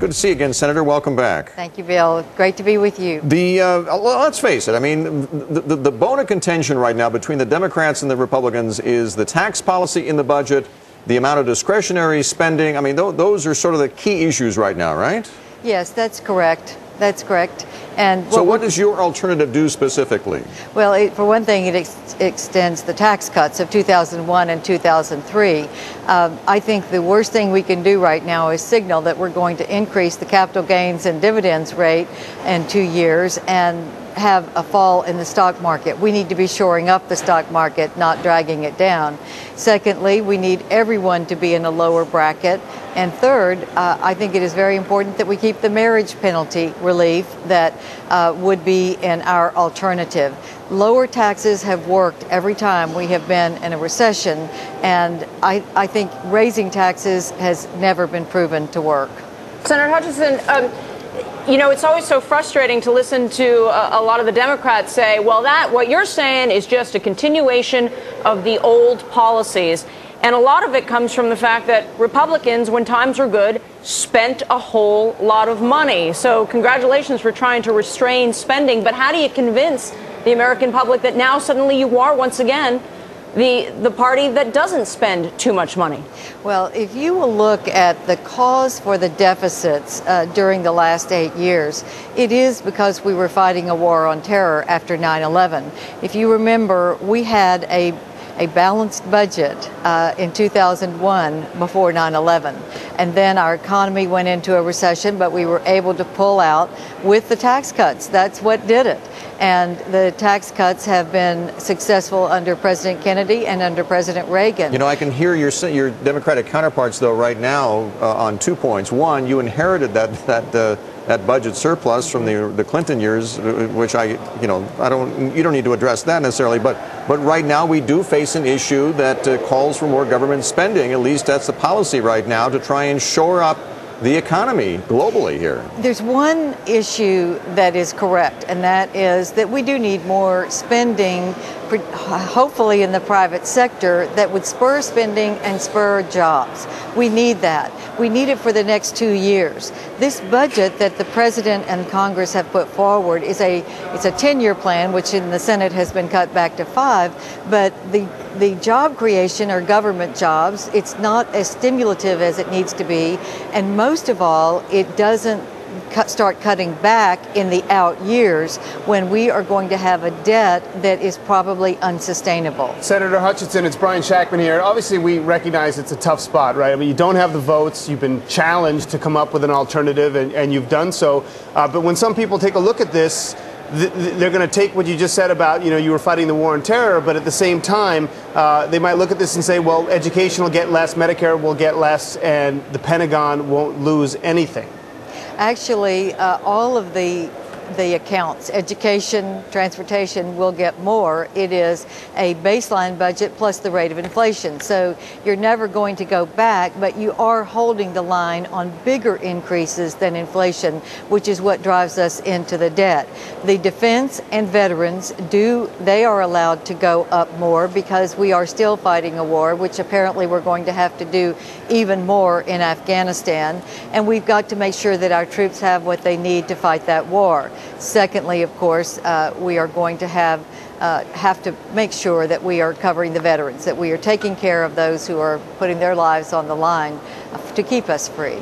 Good to see you again, Senator. Welcome back. Thank you, Bill. Great to be with you. Let's face it. I mean, the bone of contention right now between the Democrats and the Republicans is the tax policy in the budget, the amount of discretionary spending. I mean, those are sort of the key issues right now, right? Yes, that's correct. That's correct. And so what does your alternative do specifically? Well, for one thing, it extends the tax cuts of 2001 and 2003. I think the worst thing we can do right now is signal that we're going to increase the capital gains and dividends rate in 2 years and have a fall in the stock market. We need to be shoring up the stock market, not dragging it down. Secondly, we need everyone to be in a lower bracket. And third, I think it is very important that we keep the marriage penalty relief that would be in our alternative. Lower taxes have worked every time we have been in a recession, and I think raising taxes has never been proven to work. Senator Hutchinson, you know, it's always so frustrating to listen to a lot of the Democrats say, well, what you're saying is just a continuation of the old policies. And a lot of it comes from the fact that Republicans, when times were good, spent a whole lot of money. So congratulations for trying to restrain spending. But how do you convince the American public that now suddenly you are once again the party that doesn't spend too much money? Well, if you will look at the cause for the deficits during the last 8 years, it is because we were fighting a war on terror after 9/11. If you remember, we had a balanced budget in 2001 before 9/11. And then our economy went into a recession, but we were able to pull out with the tax cuts. That's what did it. And the tax cuts have been successful under President Kennedy and under President Reagan. You know, I can hear your Democratic counterparts, though, right now on 2 points. One, you inherited that budget surplus from the Clinton years, which you don't need to address that necessarily. But right now we do face an issue that calls for more government spending. At least that's the policy right now, to try and shore up the economy globally here. There's one issue that is correct, and that is that we do need more spending, hopefully in the private sector, that would spur spending and spur jobs. We need that. We need it for the next 2 years. This budget that the President and Congress have put forward it's a 10-year plan, which in the Senate has been cut back to 5, but the job creation are government jobs. It's not as stimulative as it needs to be, and most of all, it doesn't start cutting back in the out years when we are going to have a debt that is probably unsustainable. Senator Hutchinson, it's Brian Shackman here. Obviously, we recognize it's a tough spot, right? I mean, you don't have the votes. You've been challenged to come up with an alternative, and you've done so. But when some people take a look at this, they're going to take what you just said about, you were fighting the war on terror, but at the same time, they might look at this and say, well, education will get less, Medicare will get less, and the Pentagon won't lose anything. Actually, all of the accounts, education, transportation, will get more. It is a baseline budget plus the rate of inflation. So you're never going to go back, but you are holding the line on bigger increases than inflation, which is what drives us into the debt. The defense and veterans they are allowed to go up more because we are still fighting a war, which apparently we're going to have to do even more in Afghanistan. And we've got to make sure that our troops have what they need to fight that war. Secondly, of course, we are going to have to make sure that we are covering the veterans, that we are taking care of those who are putting their lives on the line to keep us free.